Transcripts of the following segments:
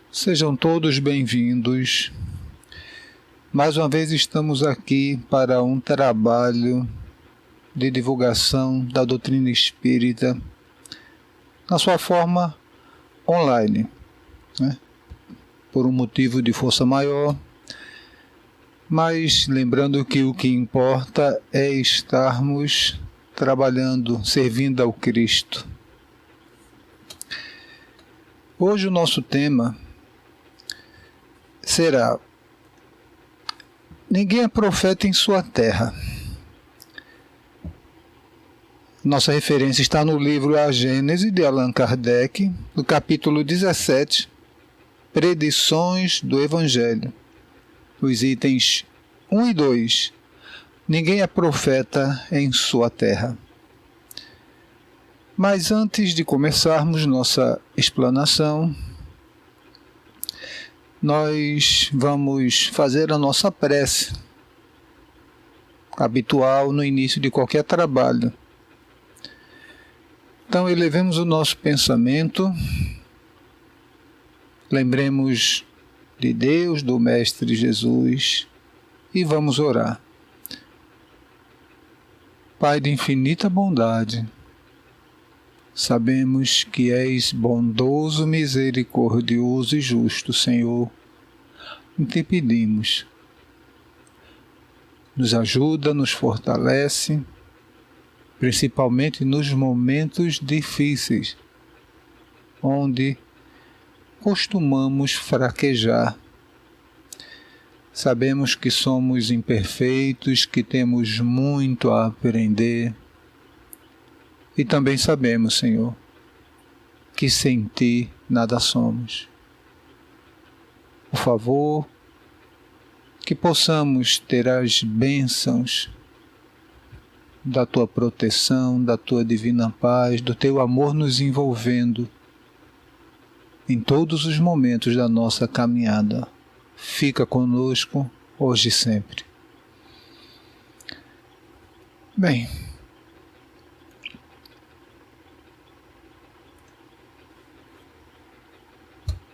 Sejam todos bem-vindos. Mais uma vez estamos aqui para um trabalho de divulgação da doutrina espírita na sua forma online, né? Por um motivo de força maior, mas lembrando que o que importa é estarmos trabalhando, servindo ao Cristo. Hoje o nosso tema será: ninguém é profeta em sua terra. Nossa referência está no livro A Gênese, de Allan Kardec, no capítulo 17, Predições do Evangelho, os itens 1 e 2. Ninguém é profeta em sua terra. Mas antes de começarmos nossa explanação, nós vamos fazer a nossa prece habitual no início de qualquer trabalho. Então, elevemos o nosso pensamento, lembremos de Deus, do Mestre Jesus, e vamos orar. Pai de infinita bondade, sabemos que és bondoso, misericordioso e justo, Senhor. E te pedimos, nos ajuda, nos fortalece, principalmente nos momentos difíceis, onde costumamos fraquejar. Sabemos que somos imperfeitos, que temos muito a aprender. E também sabemos, Senhor, que sem Ti nada somos. Por favor, que possamos ter as bênçãos da Tua proteção, da Tua divina paz, do Teu amor nos envolvendo em todos os momentos da nossa caminhada. Fica conosco hoje e sempre. Bem,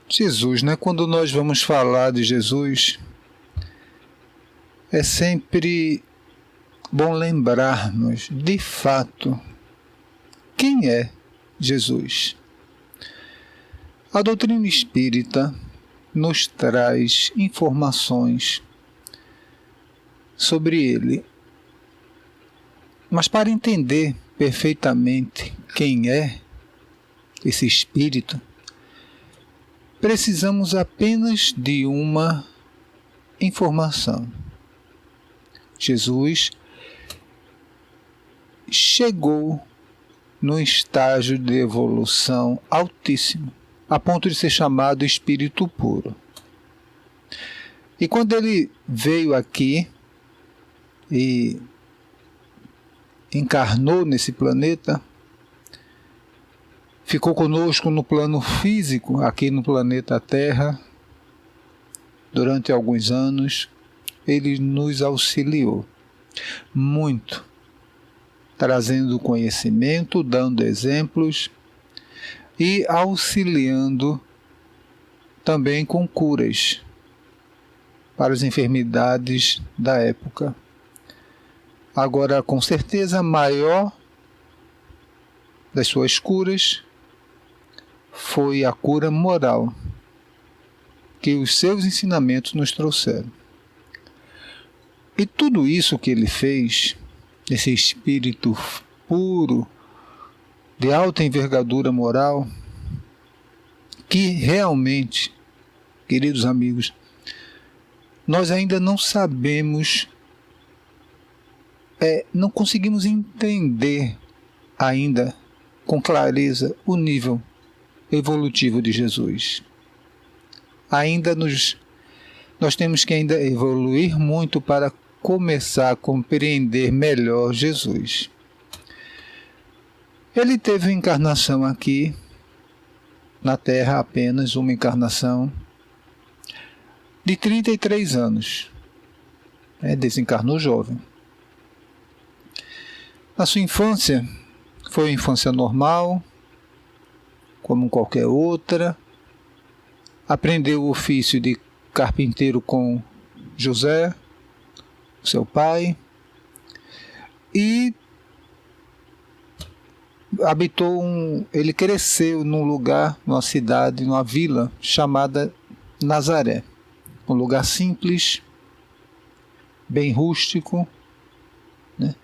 Jesus, né? Quando nós vamos falar de Jesus, é sempre bom lembrarmos, de fato, quem é Jesus. A doutrina espírita nos traz informações sobre ele. Mas para entender perfeitamente quem é esse espírito, precisamos apenas de uma informação. Jesus chegou num estágio de evolução altíssimo, a ponto de ser chamado espírito puro. E quando ele veio aqui e encarnou nesse planeta, ficou conosco no plano físico, aqui no planeta Terra, durante alguns anos. Ele nos auxiliou muito, trazendo conhecimento, dando exemplos e auxiliando também com curas para as enfermidades da época. Agora, com certeza, a maior das suas curas foi a cura moral que os seus ensinamentos nos trouxeram. E tudo isso que ele fez, esse espírito puro, de alta envergadura moral, que realmente, queridos amigos, nós ainda não sabemos, não conseguimos entender ainda com clareza o nível evolutivo de Jesus. Nós temos que ainda evoluir muito para começar a compreender melhor Jesus. Ele teve uma encarnação aqui na Terra, apenas uma encarnação de 33 anos. Desencarnou jovem. Na sua infância, foi uma infância normal, como qualquer outra, aprendeu o ofício de carpinteiro com José, seu pai, e ele cresceu num lugar, numa cidade, numa vila chamada Nazaré. Um lugar simples, bem rústico, né?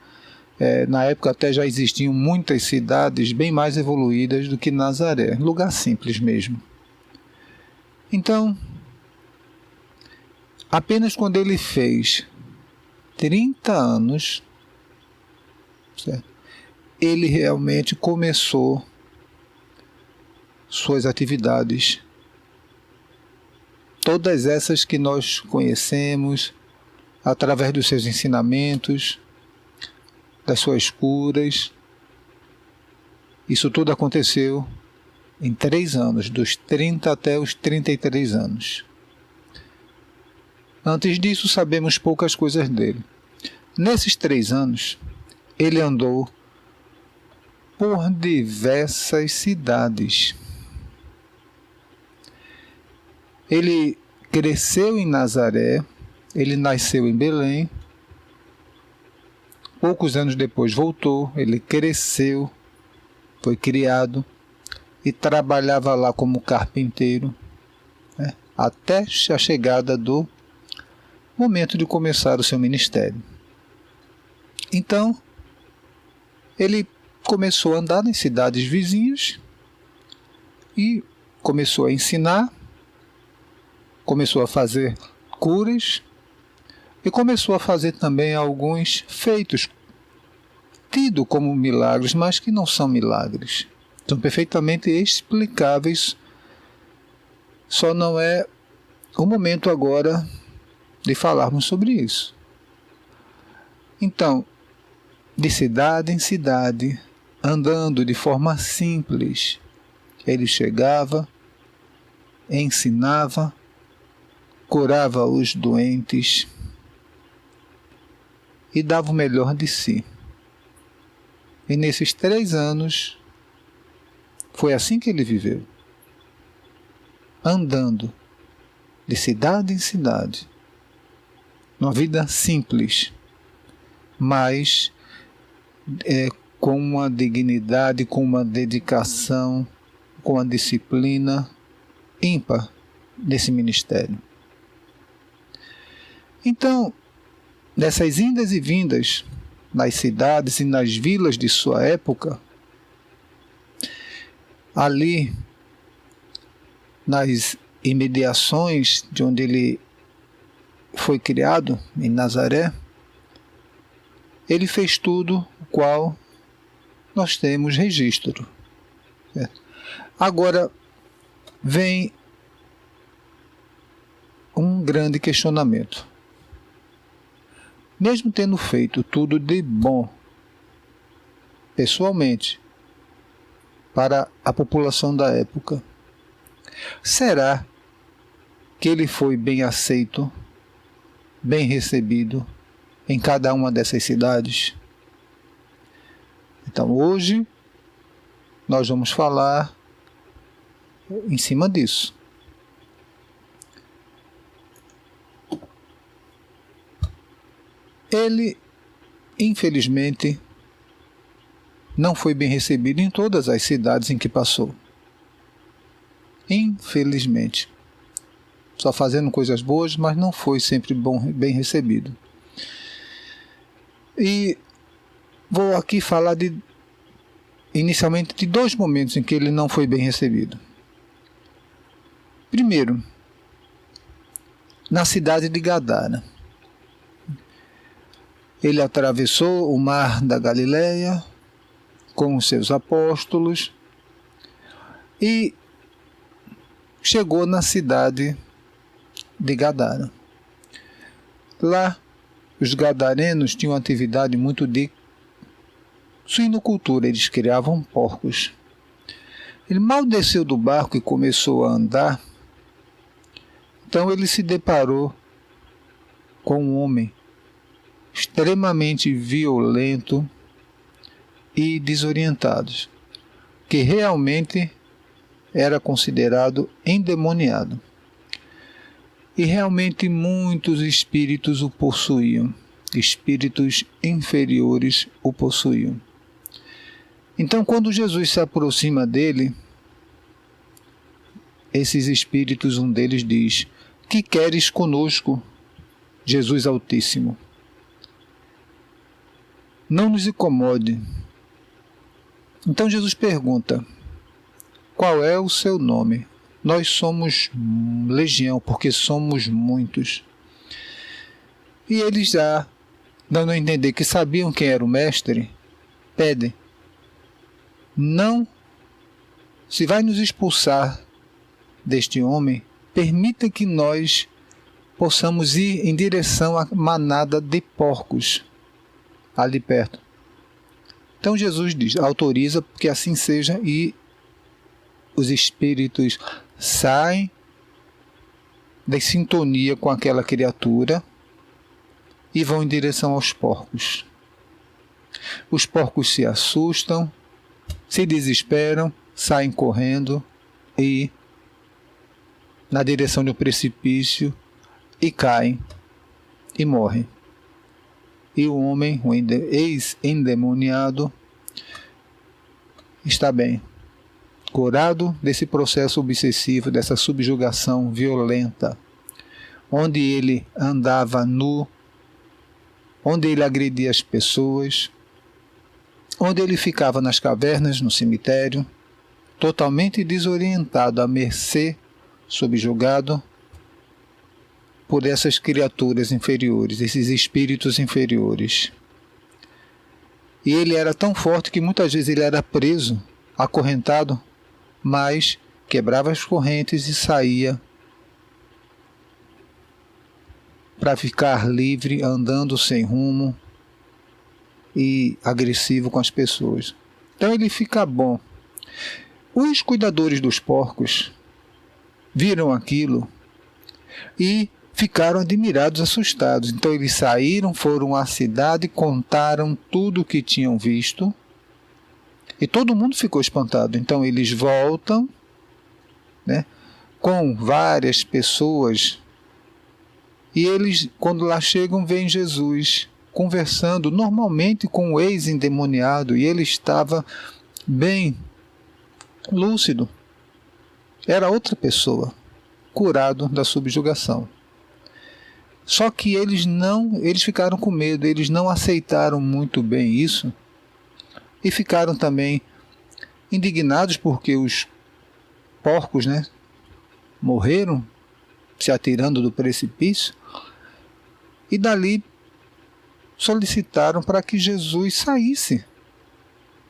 Na época até já existiam muitas cidades bem mais evoluídas do que Nazaré. Lugar simples mesmo. Então, apenas quando ele fez 30 anos, certo? Ele realmente começou suas atividades. Todas essas que nós conhecemos, através dos seus ensinamentos, das suas curas. Isso tudo aconteceu em 3 anos, dos 30 até os 33 anos. Antes disso, sabemos poucas coisas dele. Nesses 3 anos, ele andou por diversas cidades. Ele cresceu em Nazaré, ele nasceu em Belém. Poucos anos depois voltou, ele cresceu, foi criado e trabalhava lá como carpinteiro, né, até a chegada do momento de começar o seu ministério. Então, ele começou a andar nas cidades vizinhas e começou a ensinar, começou a fazer curas e começou a fazer também alguns feitos tidos como milagres, mas que não são milagres. São perfeitamente explicáveis, só não é o momento agora de falarmos sobre isso. Então, de cidade em cidade, andando de forma simples, ele chegava, ensinava, curava os doentes e dava o melhor de si. E nesses 3 anos, foi assim que ele viveu. Andando de cidade em cidade, numa vida simples, mas com uma dignidade, com uma dedicação, com uma disciplina ímpar nesse ministério. Então, nessas indas e vindas nas cidades e nas vilas de sua época, ali nas imediações de onde ele foi criado, em Nazaré, ele fez tudo o qual nós temos registro. Certo? Agora vem um grande questionamento. Mesmo tendo feito tudo de bom, pessoalmente, para a população da época, será que ele foi bem aceito, bem recebido em cada uma dessas cidades? Então hoje nós vamos falar em cima disso. Ele, infelizmente, não foi bem recebido em todas as cidades em que passou. Infelizmente. Só fazendo coisas boas, mas não foi sempre bem recebido. E vou aqui falar inicialmente de 2 momentos em que ele não foi bem recebido. Primeiro, na cidade de Gadara. Ele atravessou o mar da Galileia com os seus apóstolos e chegou na cidade de Gadara. Lá, os gadarenos tinham uma atividade muito de suinocultura, eles criavam porcos. Ele mal desceu do barco e começou a andar, então ele se deparou com um homem extremamente violento e desorientado, que realmente era considerado endemoniado. E realmente muitos espíritos o possuíam, espíritos inferiores o possuíam. Então, quando Jesus se aproxima dele, esses espíritos, um deles diz: que queres conosco, Jesus Altíssimo? Não nos incomode. Então Jesus pergunta: qual é o seu nome? Nós somos legião, porque somos muitos. E eles, já dando a entender que sabiam quem era o mestre, pedem: não, se vai nos expulsar deste homem, permita que nós possamos ir em direção à manada de porcos ali perto. Então Jesus diz, autoriza que assim seja, e os espíritos saem de sintonia com aquela criatura e vão em direção aos porcos. Os porcos se assustam, se desesperam, saem correndo e na direção do precipício e caem e morrem. E o homem, o ex-endemoniado, está bem, curado desse processo obsessivo, dessa subjugação violenta, onde ele andava nu, onde ele agredia as pessoas, onde ele ficava nas cavernas, no cemitério, totalmente desorientado, à mercê, subjugado por essas criaturas inferiores, esses espíritos inferiores. E ele era tão forte que muitas vezes ele era preso, acorrentado, mas quebrava as correntes e saía para ficar livre, andando sem rumo e agressivo com as pessoas. Então ele fica bom. Os cuidadores dos porcos viram aquilo e ficaram admirados, assustados. Então eles saíram, foram à cidade, contaram tudo o que tinham visto e todo mundo ficou espantado. Então eles voltam, né, com várias pessoas, e eles, quando lá chegam, veem Jesus conversando normalmente com o ex-endemoniado, e ele estava bem lúcido. Era outra pessoa, curado da subjugação. Só que eles ficaram com medo, eles não aceitaram muito bem isso e ficaram também indignados porque os porcos, né, morreram se atirando do precipício, e dali solicitaram para que Jesus saísse,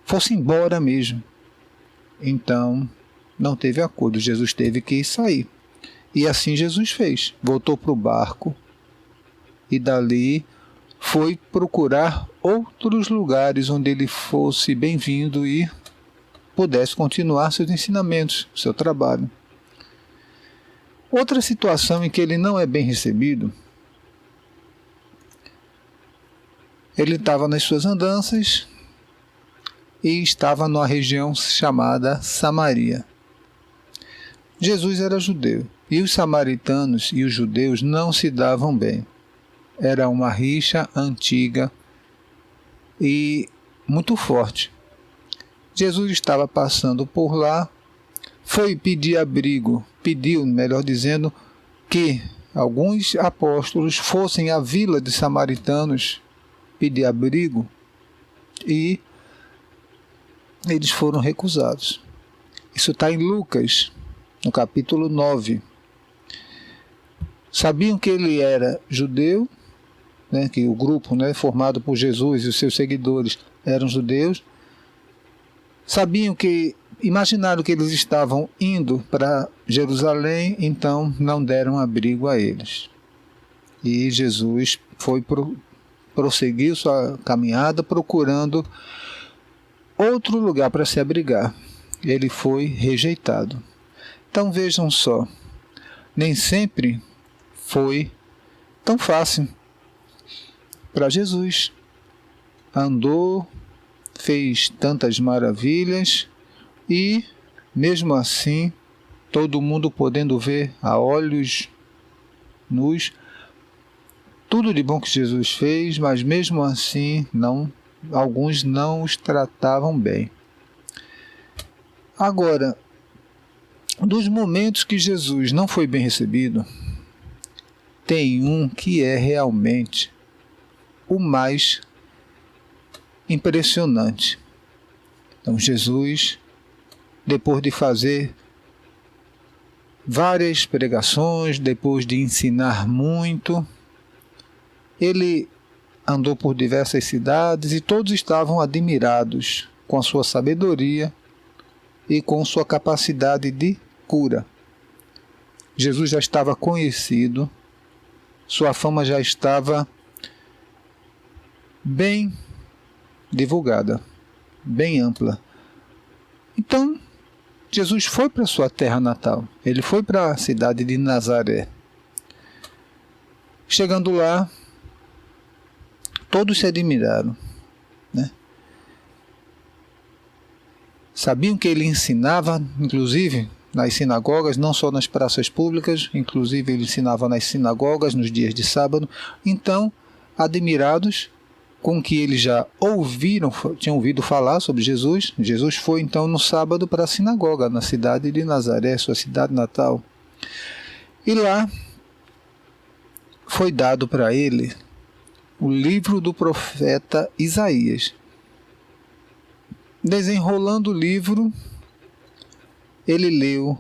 fosse embora mesmo. Então não teve acordo, Jesus teve que sair. E assim Jesus fez, voltou para o barco e dali foi procurar outros lugares onde ele fosse bem-vindo e pudesse continuar seus ensinamentos, seu trabalho. Outra situação em que ele não é bem recebido, ele estava nas suas andanças e estava numa região chamada Samaria. Jesus era judeu e os samaritanos e os judeus não se davam bem. Era uma rixa antiga e muito forte. Jesus estava passando por lá, foi pedir abrigo, pediu, melhor dizendo, que alguns apóstolos fossem à vila de samaritanos pedir abrigo, e eles foram recusados. Isso está em Lucas, no capítulo 9. Sabiam que ele era judeu, né, que o grupo, né, formado por Jesus e os seus seguidores eram judeus. Sabiam que, imaginaram que eles estavam indo para Jerusalém, então não deram abrigo a eles. E Jesus prosseguiu sua caminhada procurando outro lugar para se abrigar. Ele foi rejeitado. Então vejam só, nem sempre foi tão fácil para Jesus. Andou, fez tantas maravilhas e, mesmo assim, todo mundo podendo ver a olhos nus, tudo de bom que Jesus fez, mas mesmo assim alguns não os tratavam bem. Agora, dos momentos que Jesus não foi bem recebido, tem um que é realmente o mais impressionante. Então, Jesus, depois de fazer várias pregações, depois de ensinar muito, ele andou por diversas cidades e todos estavam admirados com a sua sabedoria e com sua capacidade de cura. Jesus já estava conhecido, sua fama já estava bem divulgada, bem ampla. Então, Jesus foi para sua terra natal, ele foi para a cidade de Nazaré. Chegando lá, todos se admiraram, né? Sabiam que ele ensinava, inclusive, nas sinagogas, não só nas praças públicas, inclusive ele ensinava nas sinagogas nos dias de sábado. Então, admirados com que eles já tinham ouvido falar sobre Jesus, Jesus foi então no sábado para a sinagoga, na cidade de Nazaré, sua cidade natal. E lá foi dado para ele o livro do profeta Isaías. Desenrolando o livro, ele leu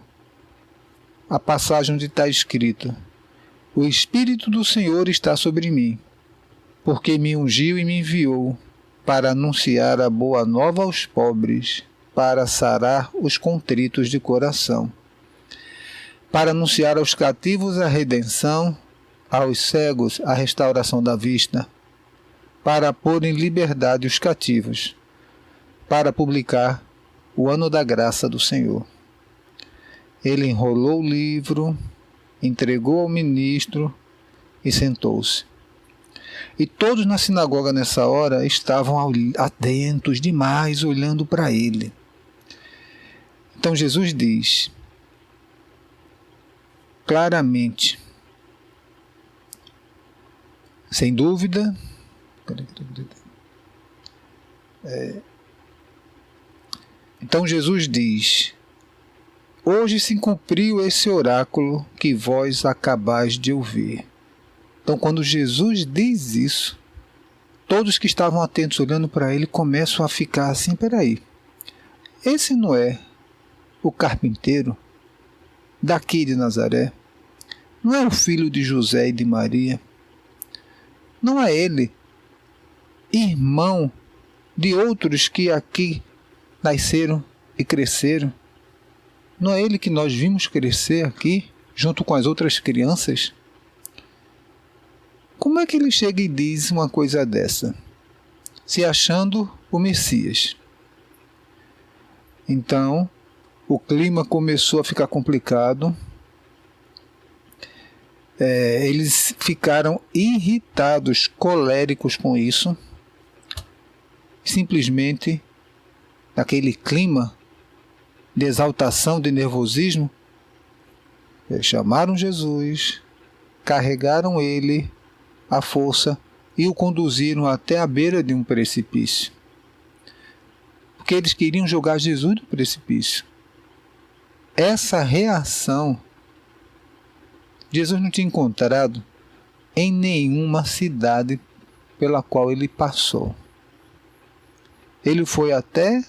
a passagem onde está escrito: o Espírito do Senhor está sobre mim, porque me ungiu e me enviou para anunciar a boa nova aos pobres, para sarar os contritos de coração, para anunciar aos cativos a redenção, aos cegos a restauração da vista, para pôr em liberdade os cativos, para publicar o ano da graça do Senhor. Ele enrolou o livro, entregou ao ministro e sentou-se. E todos na sinagoga nessa hora estavam atentos demais, olhando para ele. Então Jesus diz claramente, sem dúvida, então Jesus diz: hoje se cumpriu esse oráculo que vós acabais de ouvir. Então, quando Jesus diz isso, todos que estavam atentos olhando para ele começam a ficar assim: peraí, esse não é o carpinteiro daqui de Nazaré? Não é o filho de José e de Maria? Não é ele irmão de outros que aqui nasceram e cresceram? Não é ele que nós vimos crescer aqui, junto com as outras crianças? Como é que ele chega e diz uma coisa dessa, se achando o Messias? Então, o clima começou a ficar complicado. Eles ficaram irritados, coléricos com isso. Simplesmente, naquele clima de exaltação, de nervosismo, chamaram Jesus, carregaram ele à força e o conduziram até a beira de um precipício. Porque eles queriam jogar Jesus do precipício. Essa reação Jesus não tinha encontrado em nenhuma cidade pela qual ele passou. Ele foi até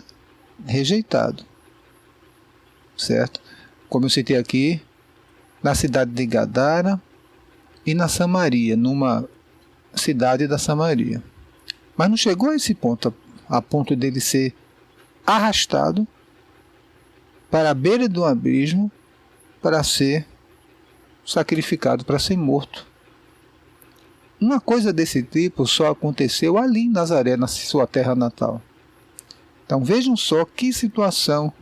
rejeitado, certo? Como eu citei aqui, na cidade de Gadara e na Samaria, numa cidade da Samaria. Mas não chegou a esse ponto, a ponto dele ser arrastado para a beira do abismo para ser sacrificado, para ser morto. Uma coisa desse tipo só aconteceu ali em Nazaré, na sua terra natal. Então vejam só que situação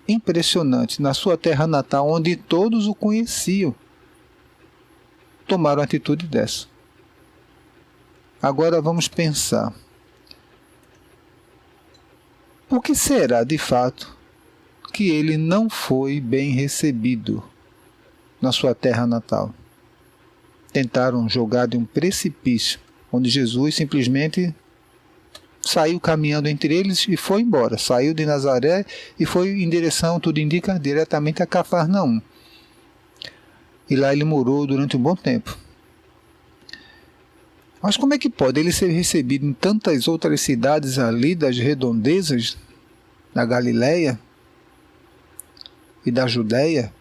impressionante. Na sua terra natal, onde todos o conheciam, tomaram atitude dessa. Agora vamos pensar. Por que será, de fato, que ele não foi bem recebido na sua terra natal? tentaram jogar de um precipício, onde Jesus simplesmente saiu caminhando entre eles e foi embora. Saiu de Nazaré e foi em direção, tudo indica, diretamente a Cafarnaum. E lá ele morou durante um bom tempo. Mas como é que pode ele ser recebido em tantas outras cidades ali das redondezas da Galileia e da Judéia,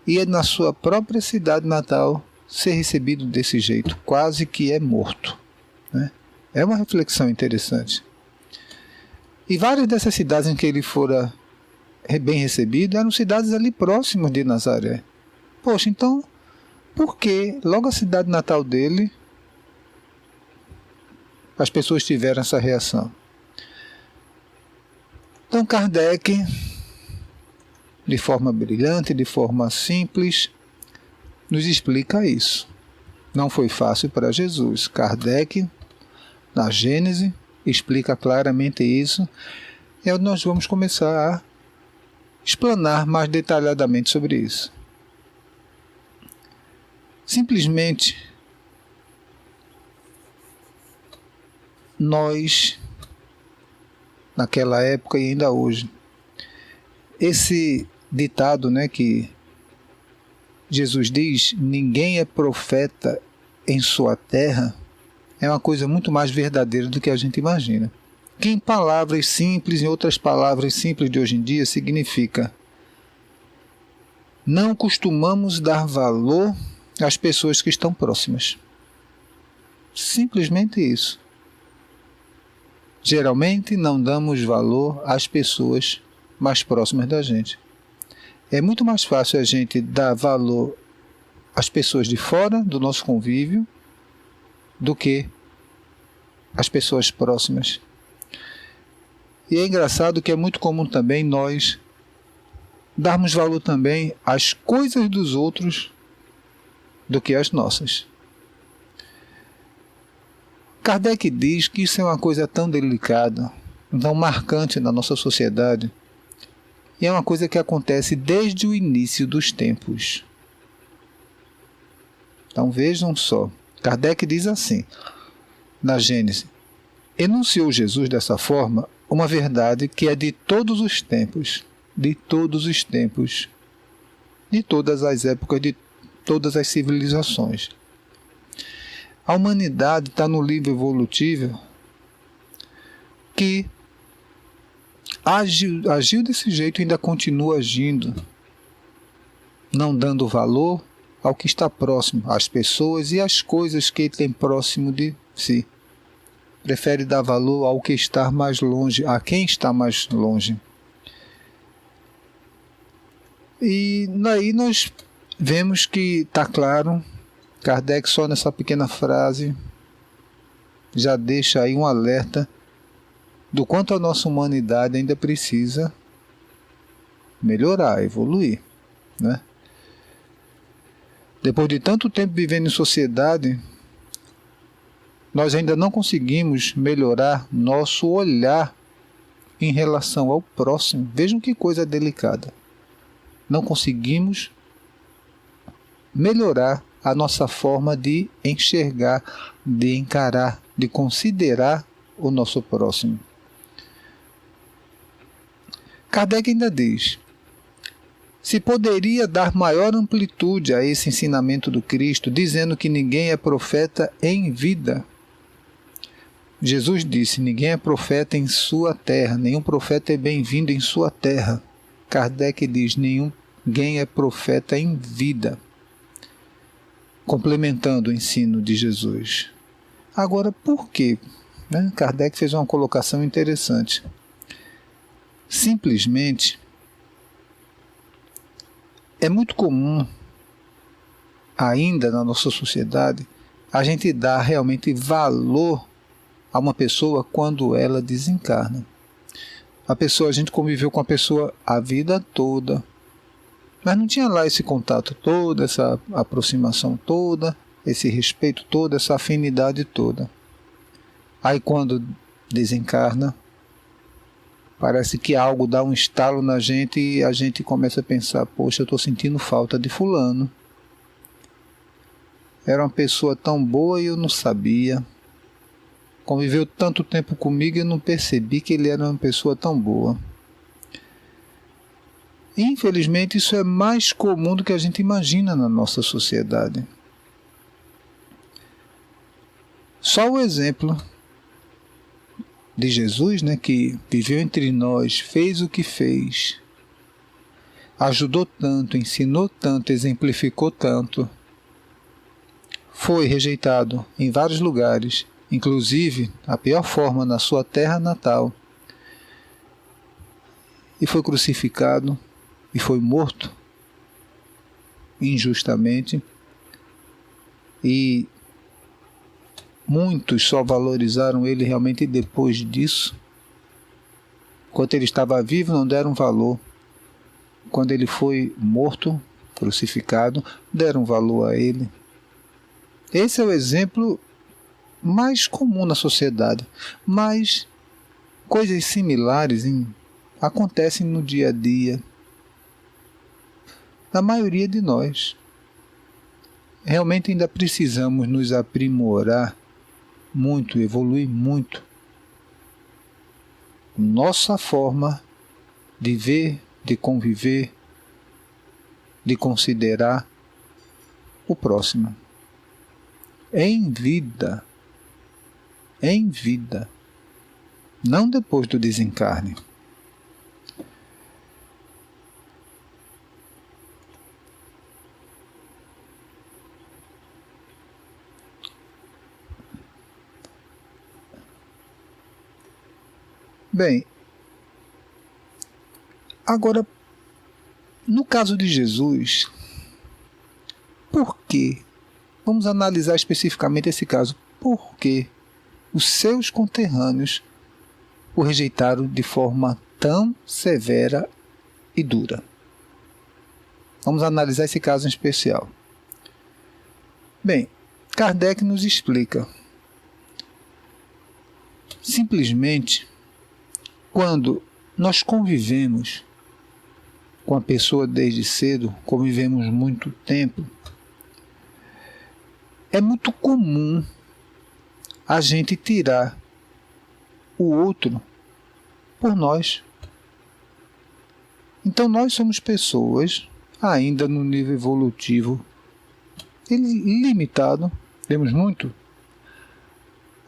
e na sua própria cidade natal ser recebido desse jeito, quase que é morto, né? É uma reflexão interessante. E várias dessas cidades em que ele fora bem recebido eram cidades ali próximas de Nazaré. Poxa, então, por que logo a cidade natal dele as pessoas tiveram essa reação? Então Kardec, de forma brilhante, de forma simples, nos explica isso. Não foi fácil para Jesus. Kardec, na Gênese, explica claramente isso. E é onde nós vamos começar a explanar mais detalhadamente sobre isso. Simplesmente, nós, naquela época e ainda hoje, esse ditado, né, que Jesus diz, ninguém é profeta em sua terra, é uma coisa muito mais verdadeira do que a gente imagina. Que em palavras simples, em outras palavras simples de hoje em dia, significa: não costumamos dar valor às pessoas que estão próximas. Simplesmente isso. Geralmente não damos valor às pessoas mais próximas da gente. É muito mais fácil a gente dar valor às pessoas de fora do nosso convívio do que às pessoas próximas. E é engraçado que é muito comum também nós darmos valor também às coisas dos outros do que às nossas. Kardec diz que isso é uma coisa tão delicada, tão marcante na nossa sociedade, e é uma coisa que acontece desde o início dos tempos. Então vejam só, Kardec diz assim, na Gênese: enunciou Jesus dessa forma uma verdade que é de todos os tempos, de todos os tempos, de todas as épocas, de todas as civilizações. A humanidade está no livro evolutivo que agiu desse jeito e ainda continua agindo, não dando valor ao que está próximo, às pessoas e às coisas que tem próximo de si. Prefere dar valor ao que está mais longe, a quem está mais longe. E daí nós vemos que está claro, Kardec só nessa pequena frase já deixa aí um alerta do quanto a nossa humanidade ainda precisa melhorar, evoluir, né? Depois de tanto tempo vivendo em sociedade, nós ainda não conseguimos melhorar nosso olhar em relação ao próximo. Vejam que coisa delicada. Não conseguimos melhorar a nossa forma de enxergar, de encarar, de considerar o nosso próximo. Kardec ainda diz: se poderia dar maior amplitude a esse ensinamento do Cristo, dizendo que ninguém é profeta em vida. Jesus disse: ninguém é profeta em sua terra, nenhum profeta é bem-vindo em sua terra. Kardec diz: ninguém é profeta em vida, complementando o ensino de Jesus. Agora, por quê? Kardec fez uma colocação interessante. Simplesmente, é muito comum, ainda na nossa sociedade, a gente dar realmente valor a uma pessoa quando ela desencarna. A gente conviveu com a pessoa a vida toda, mas não tinha lá esse contato todo, essa aproximação toda, esse respeito todo, essa afinidade toda. Aí quando desencarna, parece que algo dá um estalo na gente e a gente começa a pensar: poxa, eu estou sentindo falta de fulano. era uma pessoa tão boa e eu não sabia. Conviveu tanto tempo comigo e eu não percebi que ele era uma pessoa tão boa. Infelizmente, isso é mais comum do que a gente imagina na nossa sociedade. Só o exemplo de Jesus, né, que viveu entre nós, fez o que fez, ajudou tanto, ensinou tanto, exemplificou tanto, foi rejeitado em vários lugares, inclusive a pior forma na sua terra natal, e foi crucificado e foi morto injustamente, e muitos só valorizaram ele realmente depois disso. Enquanto ele estava vivo, não deram valor. Quando ele foi morto, crucificado, deram valor a ele. Esse é o exemplo mais comum na sociedade, mas coisas similares acontecem no dia a dia da maioria de nós. Realmente ainda precisamos nos aprimorar muito, evoluir muito. Nossa forma de ver, de conviver, de considerar o próximo. Em vida, não depois do desencarne. Bem, agora, no caso de Jesus, por quê? Vamos analisar especificamente esse caso. Por que os seus conterrâneos o rejeitaram de forma tão severa e dura? Vamos analisar esse caso em especial. Bem, Kardec nos explica. Simplesmente, quando nós convivemos com a pessoa desde cedo, convivemos muito tempo, é muito comum a gente tirar o outro por nós. Então nós somos pessoas ainda no nível evolutivo limitado, temos muito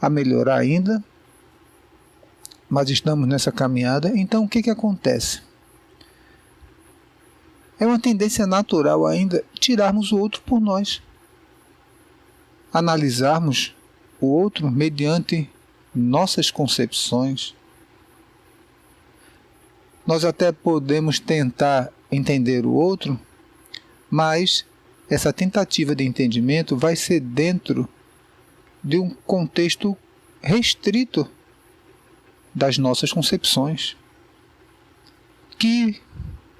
a melhorar ainda, mas estamos nessa caminhada. Então o que acontece? É uma tendência natural ainda tirarmos o outro por nós. Analisarmos o outro mediante nossas concepções. Nós até podemos tentar entender o outro, mas essa tentativa de entendimento vai ser dentro de um contexto restrito das nossas concepções, que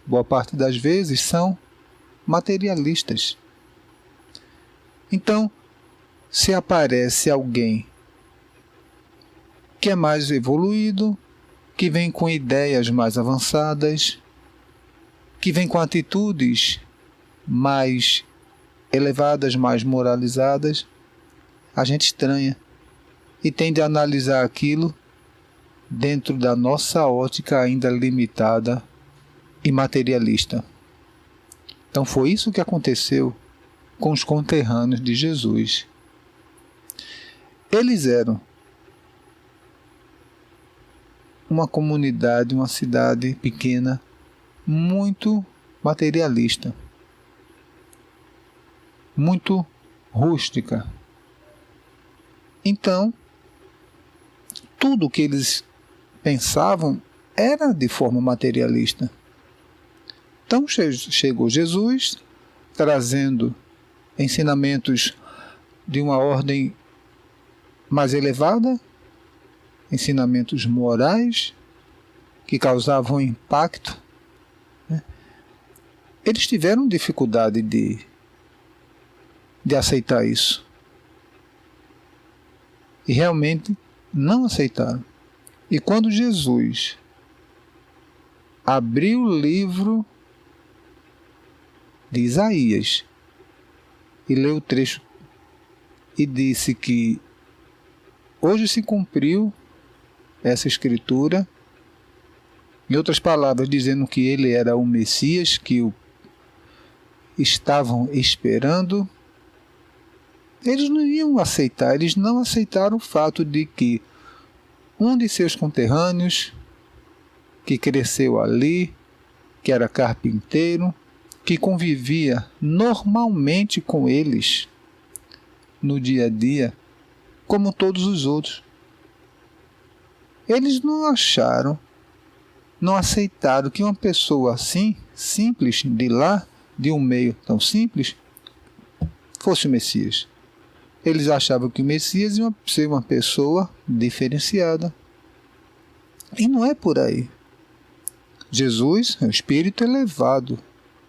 boa parte das vezes são materialistas. Então, se aparece alguém que é mais evoluído, que vem com ideias mais avançadas, que vem com atitudes mais elevadas, mais moralizadas, a gente estranha e tende a analisar aquilo dentro da nossa ótica ainda limitada e materialista. Então foi isso que aconteceu com os conterrâneos de Jesus. Eles eram uma comunidade, uma cidade pequena, muito materialista, muito rústica. Então, tudo que eles pensavam era de forma materialista. Então chegou Jesus, trazendo ensinamentos de uma ordem mais elevada, ensinamentos morais que causavam impacto. Eles tiveram dificuldade de aceitar isso. E realmente não aceitaram. E quando Jesus abriu o livro de Isaías e leu o trecho e disse que hoje se cumpriu essa escritura, em outras palavras, dizendo que ele era o Messias que estavam esperando, eles não iam aceitar, eles não aceitaram o fato de que um de seus conterrâneos, que cresceu ali, que era carpinteiro, que convivia normalmente com eles no dia a dia, como todos os outros. Eles não acharam, não aceitaram que uma pessoa assim, simples, de lá, de um meio tão simples, fosse o Messias. Eles achavam que o Messias ia ser uma pessoa diferenciada. E não é por aí. Jesus é um espírito elevado,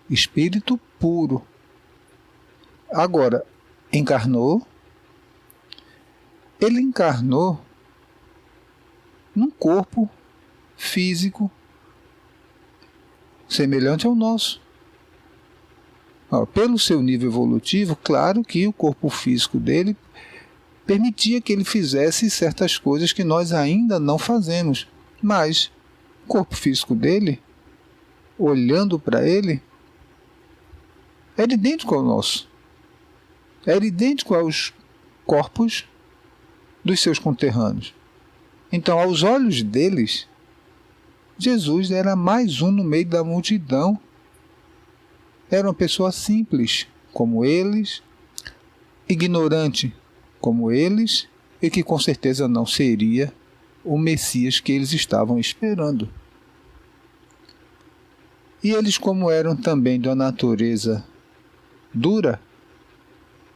espírito puro. Agora, ele encarnou num corpo físico semelhante ao nosso. Pelo seu nível evolutivo, claro que o corpo físico dele permitia que ele fizesse certas coisas que nós ainda não fazemos, mas o corpo físico dele, olhando para ele, era idêntico ao nosso. Era idêntico aos corpos dos seus conterrâneos. Então, aos olhos deles, Jesus era mais um no meio da multidão. Era uma pessoa simples, como eles, ignorante, como eles, e que com certeza não seria o Messias que eles estavam esperando. E eles, como eram também de uma natureza dura,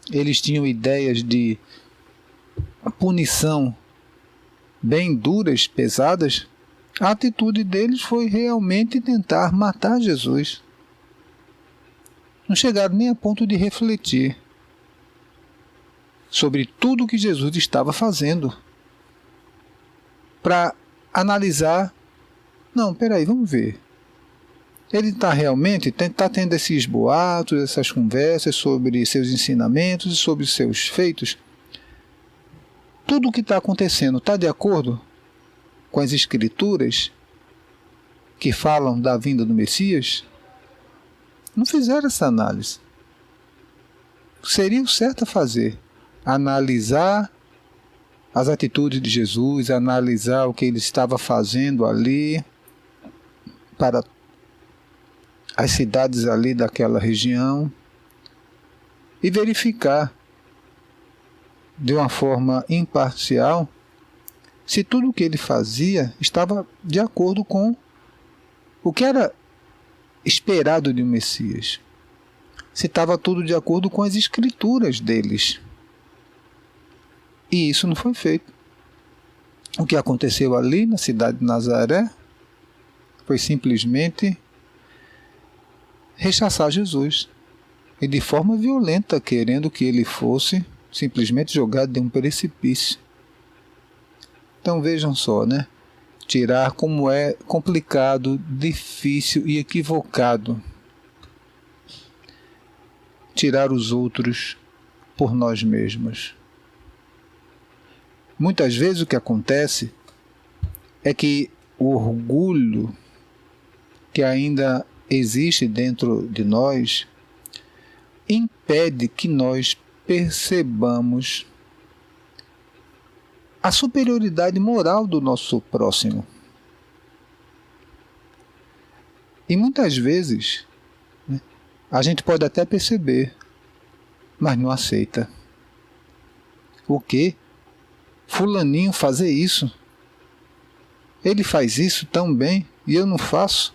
eles tinham ideias de punição bem duras, pesadas. A atitude deles foi realmente tentar matar Jesus. Não chegaram nem a ponto de refletir sobre tudo o que Jesus estava fazendo, para analisar. Não, peraí, vamos ver. Ele está realmente tendo esses boatos, essas conversas sobre seus ensinamentos e sobre seus feitos. Tudo o que está acontecendo está de acordo com as escrituras que falam da vinda do Messias? Não fizeram essa análise. Seria o certo a fazer. Analisar as atitudes de Jesus, analisar o que ele estava fazendo ali para as cidades ali daquela região e verificar de uma forma imparcial se tudo o que ele fazia estava de acordo com o que era esperado de um Messias. Se estava tudo de acordo com as escrituras deles. E isso não foi feito. O que aconteceu ali na cidade de Nazaré foi simplesmente rechaçar Jesus. E de forma violenta, querendo que ele fosse simplesmente jogado de um precipício. Então vejam só, né? Tirar como é complicado, difícil e equivocado. Tirar os outros por nós mesmos. Muitas vezes o que acontece é que o orgulho que ainda existe dentro de nós impede que nós percebamos a superioridade moral do nosso próximo. E muitas vezes, né, a gente pode até perceber, mas não aceita. O quê? Fulaninho fazer isso? Ele faz isso tão bem e eu não faço?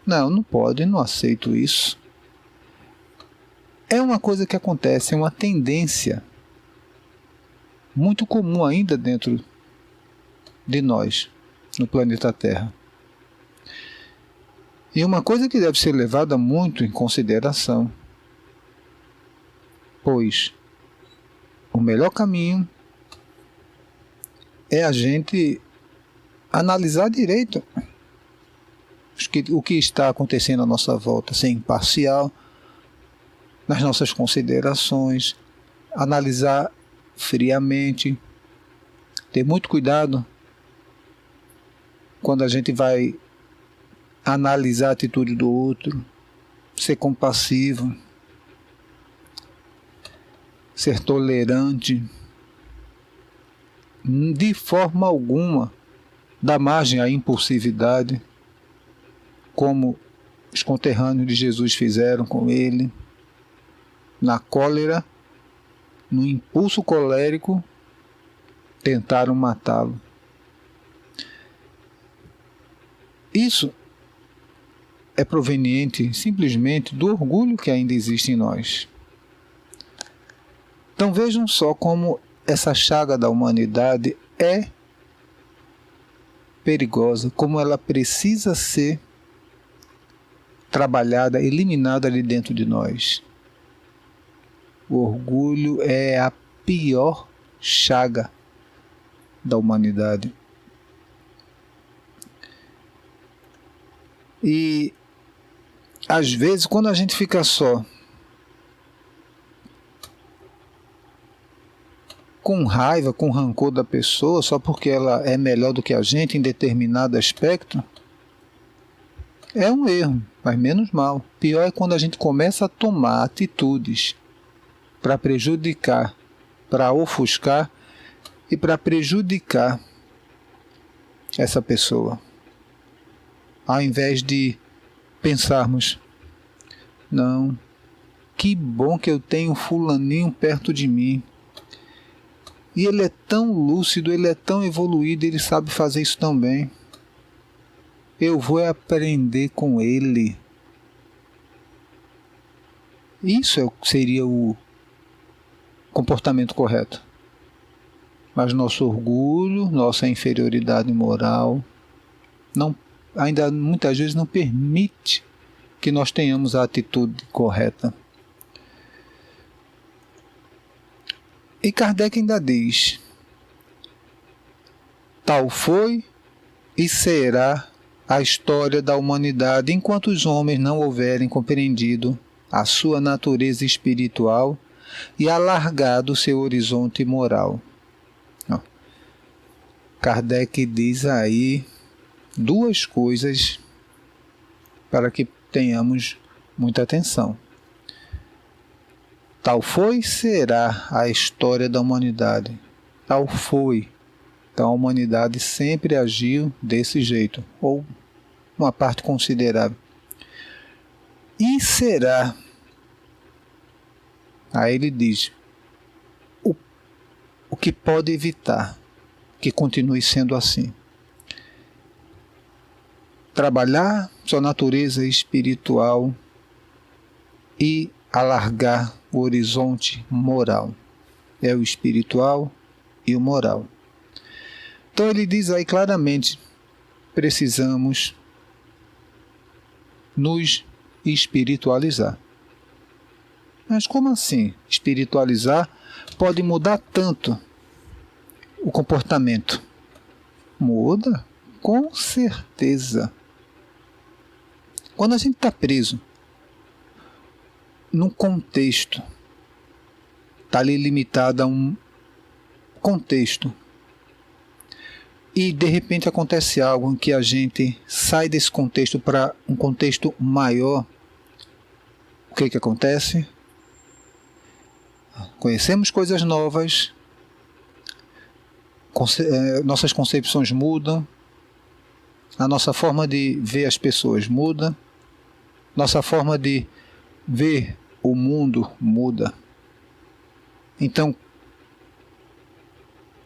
Não, não pode, não aceito isso. É uma coisa que acontece, é uma tendência muito comum ainda dentro de nós, no planeta Terra. E uma coisa que deve ser levada muito em consideração, pois o melhor caminho é a gente analisar direito o que está acontecendo à nossa volta, ser imparcial nas nossas considerações, analisar friamente. Ter muito cuidado quando a gente vai analisar a atitude do outro, ser compassivo, ser tolerante, de forma alguma dar margem à impulsividade, como os conterrâneos de Jesus fizeram com ele, na cólera, no impulso colérico, tentaram matá-lo. Isso é proveniente simplesmente do orgulho que ainda existe em nós. Então vejam só como essa chaga da humanidade é perigosa, como ela precisa ser trabalhada, eliminada ali dentro de nós. O orgulho é a pior chaga da humanidade. E às vezes, quando a gente fica só com raiva, com rancor da pessoa, só porque ela é melhor do que a gente em determinado aspecto, é um erro, mas menos mal. Pior é quando a gente começa a tomar atitudes para prejudicar, para ofuscar e para prejudicar essa pessoa. Ao invés de pensarmos, não, que bom que eu tenho fulaninho perto de mim. E ele é tão lúcido, ele é tão evoluído, ele sabe fazer isso tão bem. Eu vou aprender com ele. Isso seria o comportamento correto. Mas nosso orgulho, nossa inferioridade moral, ainda muitas vezes não permite que nós tenhamos a atitude correta. E Kardec ainda diz: tal foi e será a história da humanidade enquanto os homens não houverem compreendido a sua natureza espiritual e alargado seu horizonte moral. Kardec diz aí duas coisas para que tenhamos muita atenção. Tal foi e será a história da humanidade. Tal foi. Então a humanidade sempre agiu desse jeito, ou uma parte considerável. E será. Aí ele diz, o que pode evitar que continue sendo assim? Trabalhar sua natureza espiritual e alargar o horizonte moral. É o espiritual e o moral. Então ele diz aí claramente, precisamos nos espiritualizar. Mas como assim? Espiritualizar pode mudar tanto o comportamento. Muda? Com certeza. Quando a gente está preso num contexto, está ali limitado a um contexto, e de repente acontece algo em que a gente sai desse contexto para um contexto maior, o que acontece? Conhecemos coisas novas, nossas concepções mudam, a nossa forma de ver as pessoas muda, nossa forma de ver o mundo muda. Então,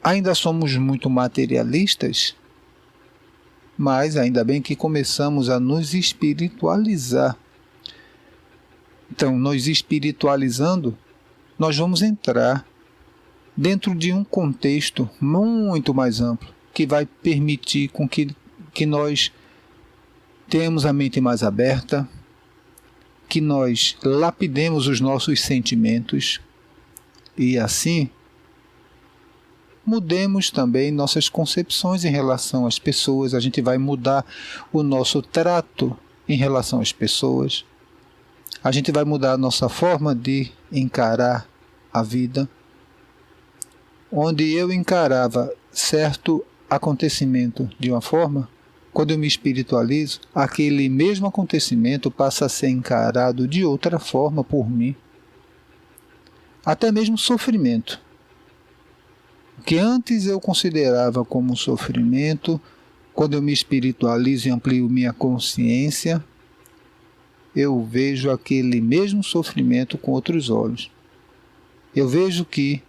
ainda somos muito materialistas, mas ainda bem que começamos a nos espiritualizar. Então, nos espiritualizando, nós vamos entrar dentro de um contexto muito mais amplo, que vai permitir com que nós tenhamos a mente mais aberta, que nós lapidemos os nossos sentimentos e assim mudemos também nossas concepções em relação às pessoas. A gente vai mudar o nosso trato em relação às pessoas. A gente vai mudar a nossa forma de encarar a vida. onde eu encarava certo acontecimento de uma forma, quando eu me espiritualizo, aquele mesmo acontecimento passa a ser encarado de outra forma por mim. Até mesmo sofrimento. O que antes eu considerava como sofrimento, quando eu me espiritualizo e amplio minha consciência, eu vejo aquele mesmo sofrimento com outros olhos. Eu vejo que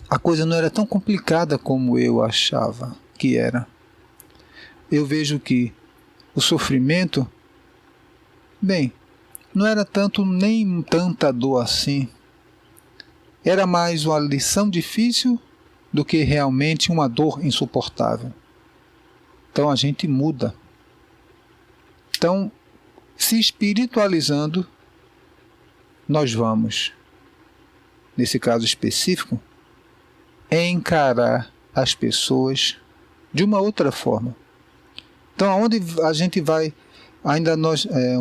a coisa não era tão complicada como eu achava que era. Eu vejo que o sofrimento, bem, não era tanto nem tanta dor assim. Era mais uma lição difícil do que realmente uma dor insuportável. Então a gente muda. Então, se espiritualizando, nós vamos, nesse caso específico, encarar as pessoas de uma outra forma. Então, aonde a gente vai,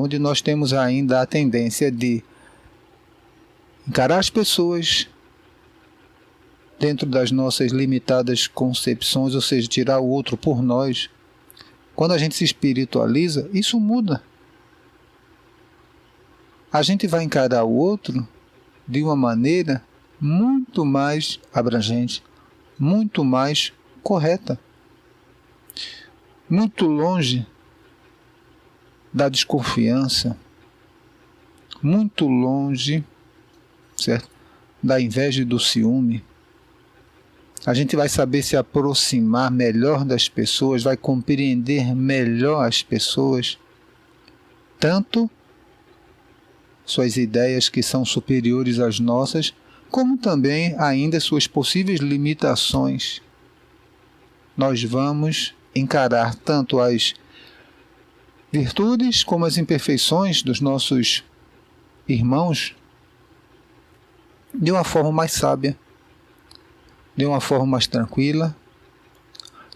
onde nós temos ainda a tendência de encarar as pessoas dentro das nossas limitadas concepções, ou seja, tirar o outro por nós. Quando a gente se espiritualiza, isso muda. A gente vai encarar o outro de uma maneira muito mais abrangente, muito mais correta, muito longe da desconfiança, muito longe, certo, da inveja e do ciúme. A gente vai saber se aproximar melhor das pessoas, vai compreender melhor as pessoas, tanto suas ideias que são superiores às nossas, como também ainda suas possíveis limitações. Nós vamos encarar tanto as virtudes como as imperfeições dos nossos irmãos de uma forma mais sábia, de uma forma mais tranquila,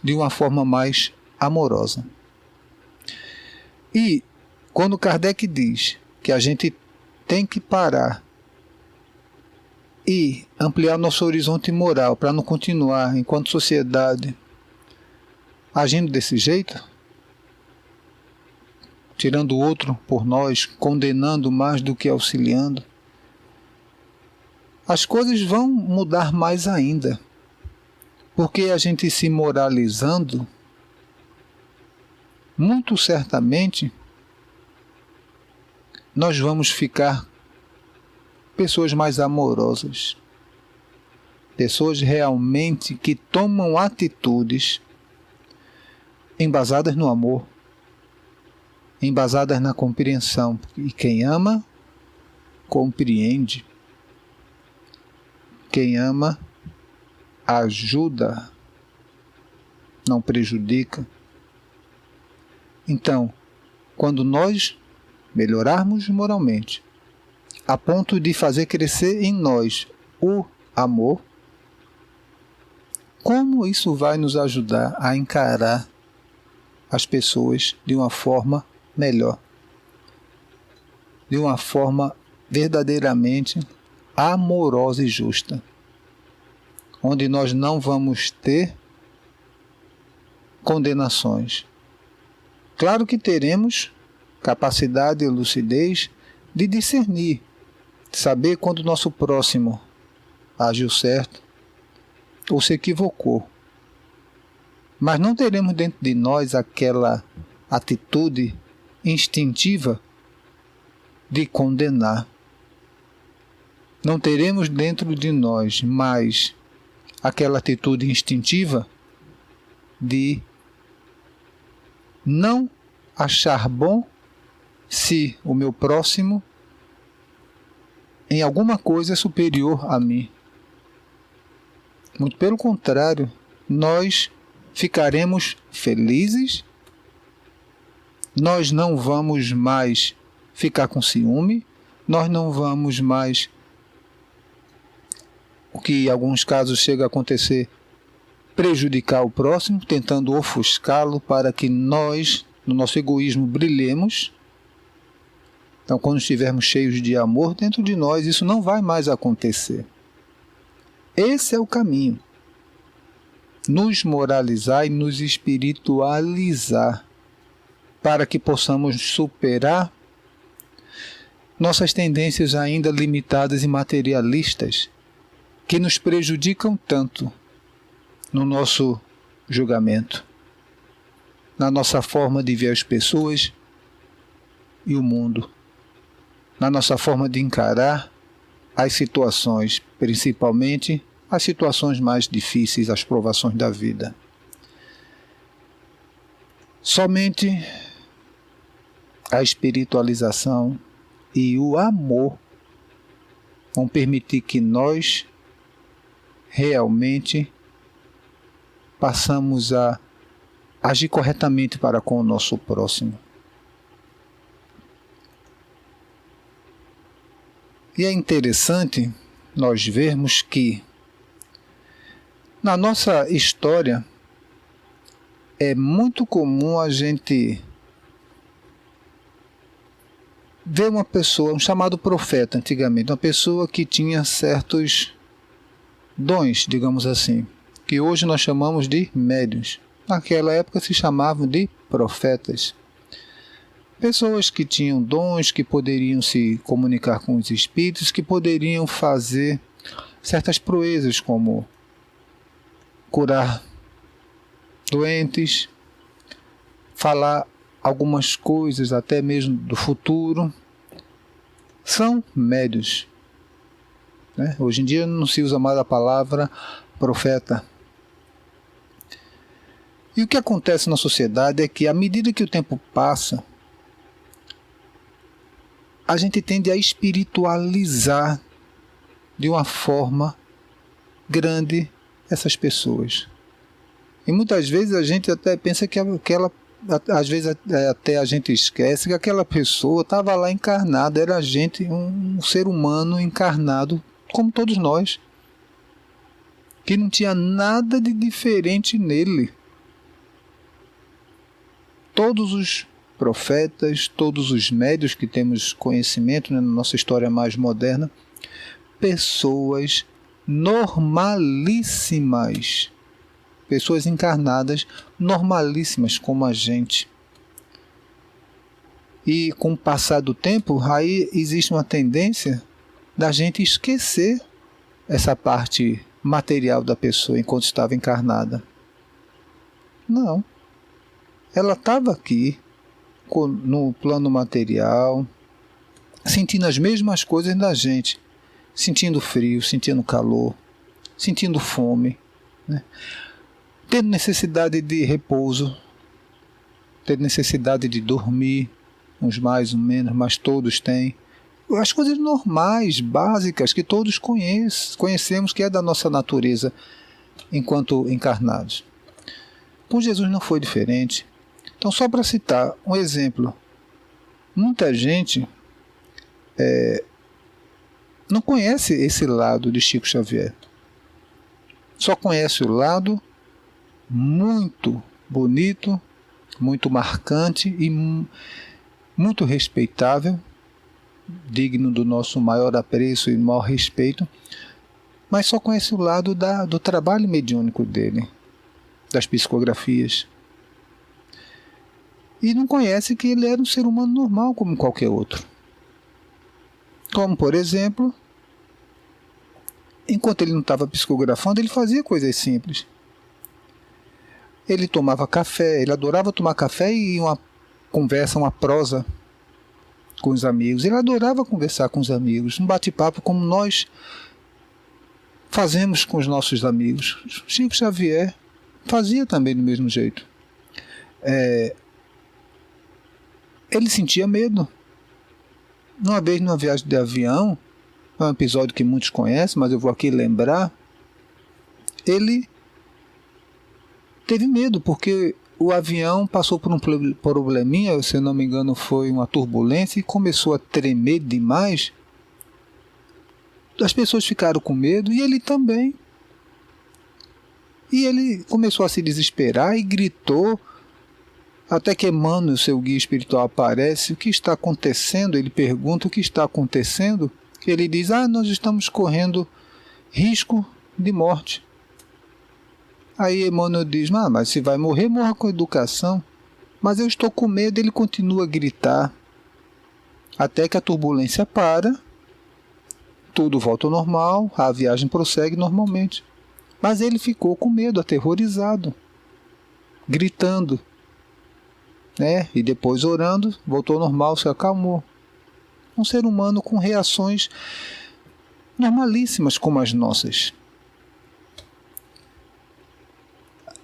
de uma forma mais amorosa. E quando Kardec diz que a gente tem que parar e ampliar nosso horizonte moral para não continuar, enquanto sociedade, agindo desse jeito, tirando o outro por nós, condenando mais do que auxiliando, as coisas vão mudar mais ainda. Porque a gente se moralizando, muito certamente, nós vamos ficar pessoas mais amorosas, pessoas realmente que tomam atitudes embasadas no amor, embasadas na compreensão. E quem ama, compreende. Quem ama, ajuda, não prejudica. Então, quando nós melhorarmos moralmente, a ponto de fazer crescer em nós o amor, como isso vai nos ajudar a encarar as pessoas de uma forma melhor, de uma forma verdadeiramente amorosa e justa, onde nós não vamos ter condenações. Claro que teremos capacidade e lucidez de discernir, de saber quando o nosso próximo agiu certo ou se equivocou. Mas não teremos dentro de nós aquela atitude instintiva de condenar. Não teremos dentro de nós mais aquela atitude instintiva de não achar bom se o meu próximo em alguma coisa é superior a mim. Muito pelo contrário, nós ficaremos felizes, nós não vamos mais ficar com ciúme, nós não vamos mais, o que em alguns casos chega a acontecer, prejudicar o próximo, tentando ofuscá-lo para que nós, no nosso egoísmo, brilhemos. Então, quando estivermos cheios de amor dentro de nós, isso não vai mais acontecer. Esse é o caminho. Nos moralizar e nos espiritualizar, para que possamos superar nossas tendências ainda limitadas e materialistas, que nos prejudicam tanto no nosso julgamento, na nossa forma de ver as pessoas e o mundo, na nossa forma de encarar as situações, principalmente as situações mais difíceis, as provações da vida. Somente a espiritualização e o amor vão permitir que nós realmente passamos a agir corretamente para com o nosso próximo. E é interessante nós vermos que na nossa história é muito comum a gente ver uma pessoa, um chamado profeta antigamente, uma pessoa que tinha certos dons, digamos assim, que hoje nós chamamos de médiuns. Naquela época se chamavam de profetas. Pessoas que tinham dons, que poderiam se comunicar com os espíritos, que poderiam fazer certas proezas, como curar doentes, falar algumas coisas até mesmo do futuro. São médiuns, né? Hoje em dia não se usa mais a palavra profeta. E o que acontece na sociedade é que, à medida que o tempo passa, a gente tende a espiritualizar de uma forma grande essas pessoas. E muitas vezes a gente até pensa que aquela, às vezes até a gente esquece que aquela pessoa estava lá encarnada, era gente, um ser humano encarnado como todos nós, que não tinha nada de diferente nele. Todos os profetas, todos os médiuns que temos conhecimento, né, na nossa história mais moderna, pessoas normalíssimas, pessoas encarnadas normalíssimas como a gente. E com o passar do tempo, aí existe uma tendência da gente esquecer essa parte material da pessoa enquanto estava encarnada. Não. Ela estava aqui, no plano material, sentindo as mesmas coisas da gente, sentindo frio, sentindo calor, sentindo fome, né? Tendo necessidade de repouso, tendo necessidade de dormir, uns mais, uns menos, mas todos têm. As coisas normais, básicas, que todos conhecemos, que é da nossa natureza enquanto encarnados. Com Jesus não foi diferente. Então, só para citar um exemplo, muita gente não conhece esse lado de Chico Xavier. Só conhece o lado muito bonito, muito marcante e muito respeitável, digno do nosso maior apreço e maior respeito, mas só conhece o lado do trabalho mediúnico dele, das psicografias. E não conhece que ele era um ser humano normal como qualquer outro. Como, por exemplo, enquanto ele não estava psicografando, ele fazia coisas simples. Ele tomava café, ele adorava tomar café e uma conversa, uma prosa com os amigos. Ele adorava conversar com os amigos, um bate-papo como nós fazemos com os nossos amigos. Chico Xavier fazia também do mesmo jeito. Ele sentia medo. Uma vez, numa viagem de avião, é um episódio que muitos conhecem, mas eu vou aqui lembrar, ele teve medo, porque o avião passou por um probleminha, se eu não me engano foi uma turbulência, e começou a tremer demais. As pessoas ficaram com medo, e ele também. E ele começou a se desesperar e gritou, até que Emmanuel, seu guia espiritual, aparece. O que está acontecendo? Ele pergunta o que está acontecendo. Ele diz, nós estamos correndo risco de morte. Aí Emmanuel diz, mas se vai morrer, morra com educação. Mas eu estou com medo. Ele continua a gritar, até que a turbulência para, tudo volta ao normal, a viagem prossegue normalmente. Mas ele ficou com medo, aterrorizado, gritando, né? E depois orando, voltou ao normal, se acalmou. Um ser humano com reações normalíssimas como as nossas.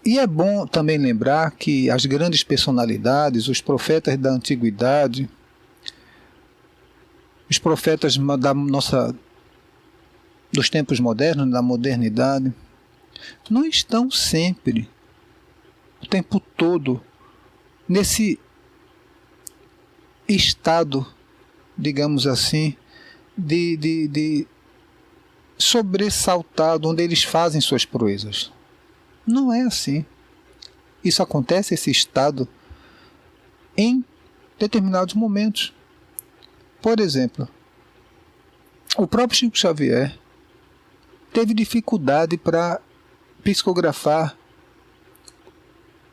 E é bom também lembrar que as grandes personalidades, os profetas da antiguidade, os profetas dos tempos modernos, da modernidade, não estão sempre, o tempo todo, nesse estado, digamos assim, de sobressaltado, onde eles fazem suas proezas. Não é assim. Isso acontece, esse estado, em determinados momentos. Por exemplo, o próprio Chico Xavier teve dificuldade para psicografar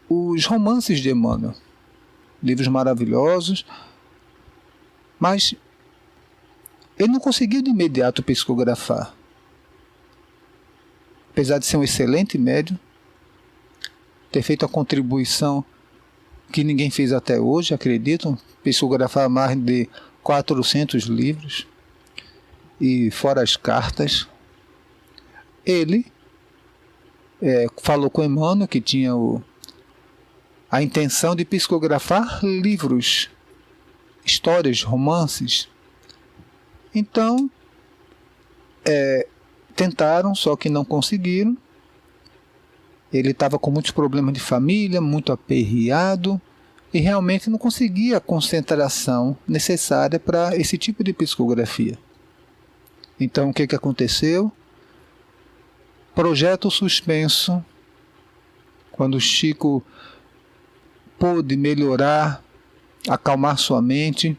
os romances de Emmanuel. Livros maravilhosos, mas ele não conseguiu de imediato psicografar. Apesar de ser um excelente médium, ter feito a contribuição que ninguém fez até hoje, acreditam, psicografar mais de 400 livros, e fora as cartas. Ele falou com Emmanuel que tinha a intenção de psicografar livros, histórias, romances. Então, tentaram, só que não conseguiram. Ele estava com muitos problemas de família, muito aperreado, e realmente não conseguia a concentração necessária para esse tipo de psicografia. Então, o que aconteceu? Projeto suspenso. Quando Chico pôde melhorar, acalmar sua mente,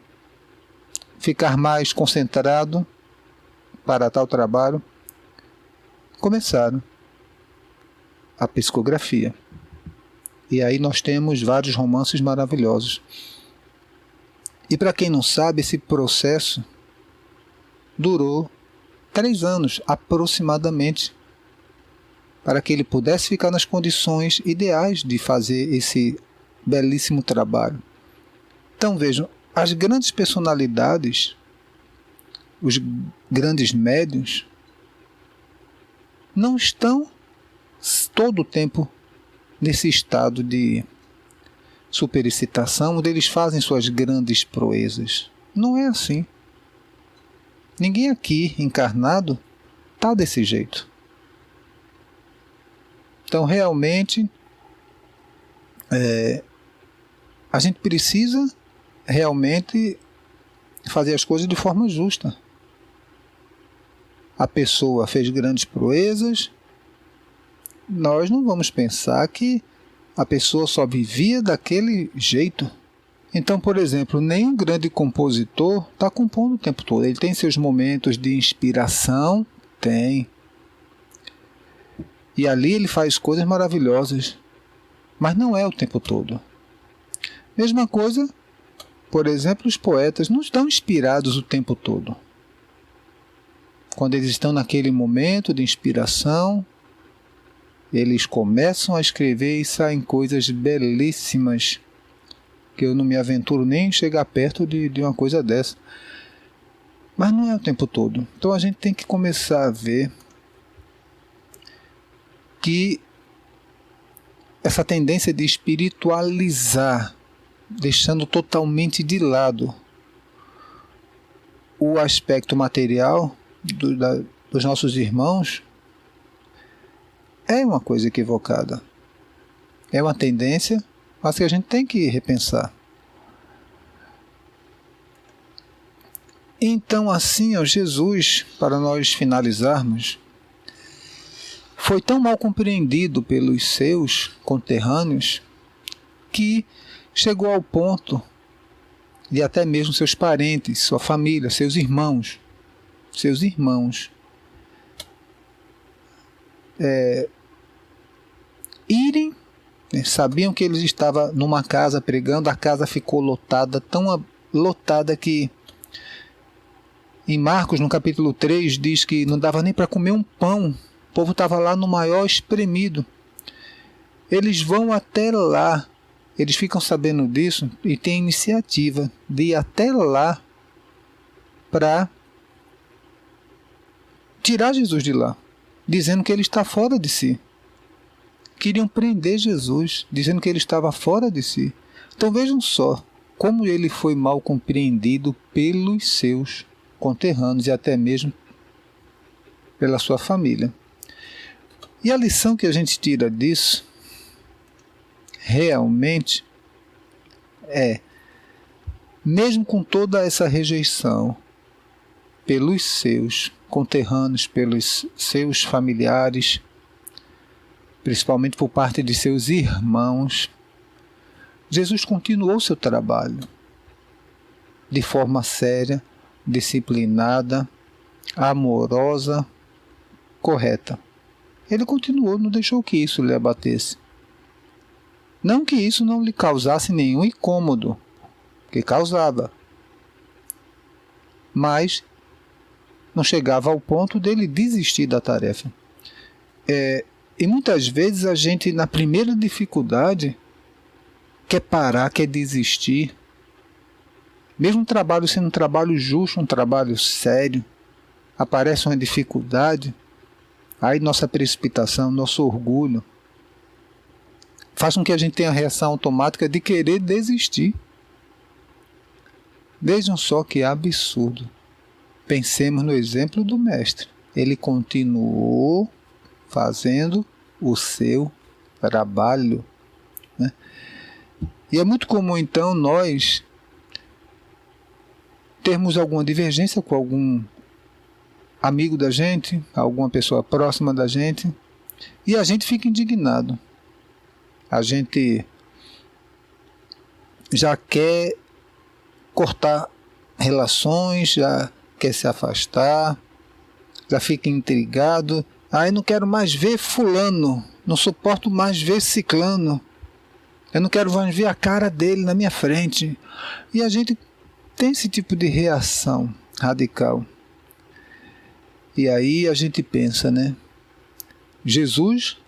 ficar mais concentrado para tal trabalho, começaram a psicografia. E aí nós temos vários romances maravilhosos. E para quem não sabe, esse processo durou 3 anos aproximadamente, para que ele pudesse ficar nas condições ideais de fazer esse belíssimo trabalho. Então vejam, as grandes personalidades, os grandes médiuns, não estão todo o tempo nesse estado de superexcitação, onde eles fazem suas grandes proezas. Não é assim. Ninguém aqui encarnado está desse jeito. Então realmente a gente precisa realmente fazer as coisas de forma justa. A pessoa fez grandes proezas, nós não vamos pensar que a pessoa só vivia daquele jeito. Então, por exemplo, nenhum grande compositor está compondo o tempo todo. Ele tem seus momentos de inspiração, tem. E ali ele faz coisas maravilhosas, mas não é o tempo todo. Mesma coisa, por exemplo, os poetas não estão inspirados o tempo todo. Quando eles estão naquele momento de inspiração, eles começam a escrever e saem coisas belíssimas, que eu não me aventuro nem chegar perto de uma coisa dessa. Mas não é o tempo todo. Então a gente tem que começar a ver que essa tendência de espiritualizar, deixando totalmente de lado o aspecto material dos nossos irmãos, é uma coisa equivocada. É uma tendência, mas que a gente tem que repensar. Então, assim, Jesus, para nós finalizarmos, foi tão mal compreendido pelos seus conterrâneos que chegou ao ponto de até mesmo seus parentes, sua família, seus irmãos, irem, né? Sabiam que eles estavam numa casa pregando, a casa ficou lotada, tão lotada que em Marcos, no capítulo 3, diz que não dava nem para comer um pão, o povo estava lá no maior espremido. Eles vão até lá, eles ficam sabendo disso e têm a iniciativa de ir até lá para tirar Jesus de lá, dizendo que ele está fora de si. Queriam prender Jesus, dizendo que ele estava fora de si. Então vejam só como ele foi mal compreendido pelos seus conterrâneos e até mesmo pela sua família. E a lição que a gente tira disso realmente é, mesmo com toda essa rejeição pelos seus conterrâneos, pelos seus familiares, principalmente por parte de seus irmãos, Jesus continuou seu trabalho de forma séria, disciplinada, amorosa, correta. Ele continuou, não deixou que isso lhe abatesse. Não que isso não lhe causasse nenhum incômodo, que causava, mas não chegava ao ponto dele desistir da tarefa. E muitas vezes a gente, na primeira dificuldade, quer parar, quer desistir. Mesmo um trabalho sendo um trabalho justo, um trabalho sério, aparece uma dificuldade, aí nossa precipitação, nosso orgulho, faz com que a gente tenha a reação automática de querer desistir. Vejam só que absurdo. Pensemos no exemplo do mestre. Ele continuou fazendo o seu trabalho, né? E é muito comum então nós termos alguma divergência com algum amigo da gente, alguma pessoa próxima da gente, e a gente fica indignado. A gente já quer cortar relações, já quer se afastar, já fica intrigado. Aí não quero mais ver fulano, não suporto mais ver ciclano, eu não quero mais ver a cara dele na minha frente. E a gente tem esse tipo de reação radical. E aí a gente pensa, né? Jesus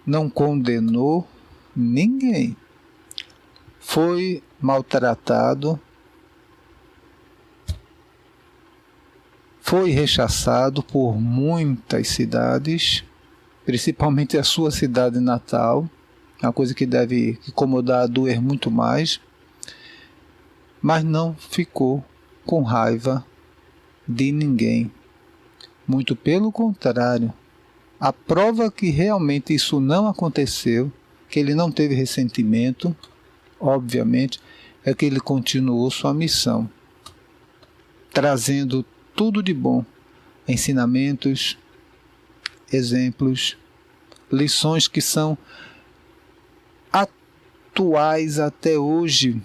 não condenou ninguém. Foi maltratado, foi rechaçado por muitas cidades, principalmente a sua cidade natal, uma coisa que deve incomodar, doer muito mais, mas não ficou com raiva de ninguém. Muito pelo contrário, a prova que realmente isso não aconteceu, que ele não teve ressentimento, obviamente, é que ele continuou sua missão, trazendo tudo de bom, ensinamentos, exemplos, lições que são atuais até hoje,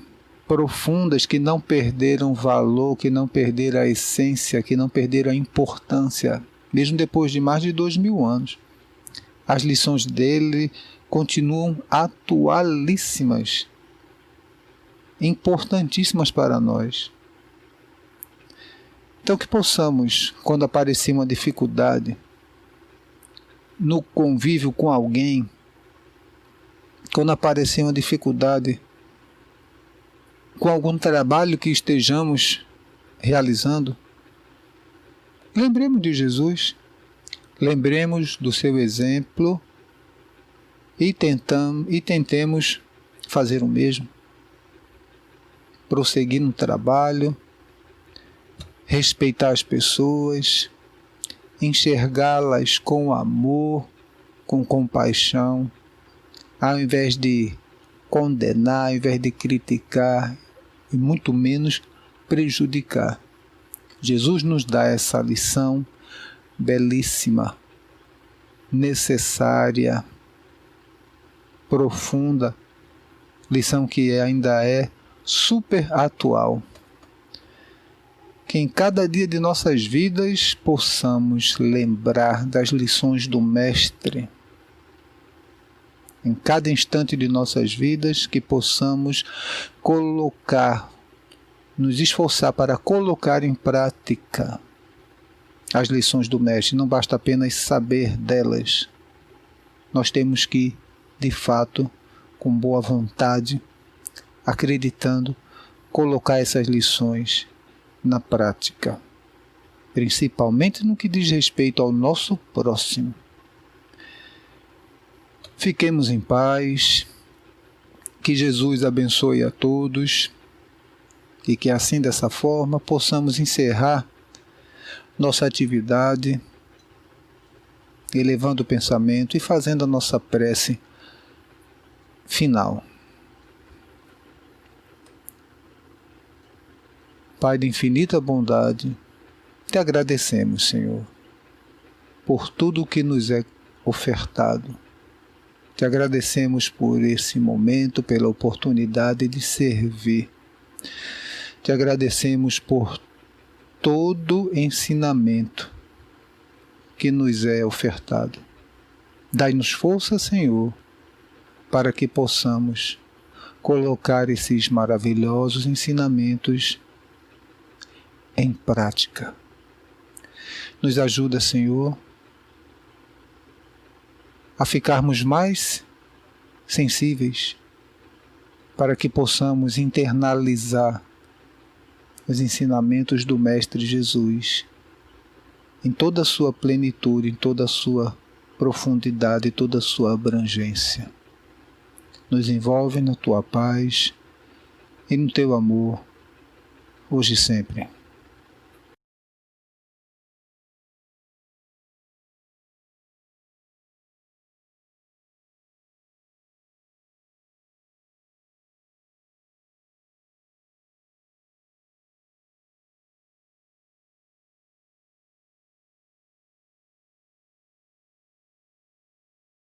profundas, que não perderam valor, que não perderam a essência, que não perderam a importância, mesmo depois de mais de 2000 anos. As lições dele continuam atualíssimas, importantíssimas para nós. Então que possamos, quando aparecer uma dificuldade, no convívio com alguém, quando aparecer uma dificuldade com algum trabalho que estejamos realizando, lembremos de Jesus, lembremos do seu exemplo e tentemos fazer o mesmo. Prosseguir no trabalho, respeitar as pessoas, enxergá-las com amor, com compaixão, ao invés de condenar, ao invés de criticar e muito menos prejudicar. Jesus nos dá essa lição belíssima, necessária, profunda, lição que ainda é super atual. que em cada dia de nossas vidas possamos lembrar das lições do Mestre. Em cada instante de nossas vidas que possamos nos esforçar para colocar em prática as lições do Mestre. Não basta apenas saber delas. Nós temos que, de fato, com boa vontade, acreditando, colocar essas lições na prática, principalmente no que diz respeito ao nosso próximo. Fiquemos em paz, que Jesus abençoe a todos e que assim, dessa forma, possamos encerrar nossa atividade, elevando o pensamento e fazendo a nossa prece final. Pai de infinita bondade, te agradecemos, Senhor, por tudo o que nos é ofertado. Te agradecemos por esse momento, pela oportunidade de servir. Te agradecemos por todo ensinamento que nos é ofertado. Dai-nos força, Senhor, para que possamos colocar esses maravilhosos ensinamentos em prática. Nos ajuda, Senhor, a ficarmos mais sensíveis para que possamos internalizar os ensinamentos do Mestre Jesus em toda a sua plenitude, em toda a sua profundidade, toda a sua abrangência. Nos envolve na tua paz e no teu amor, hoje e sempre.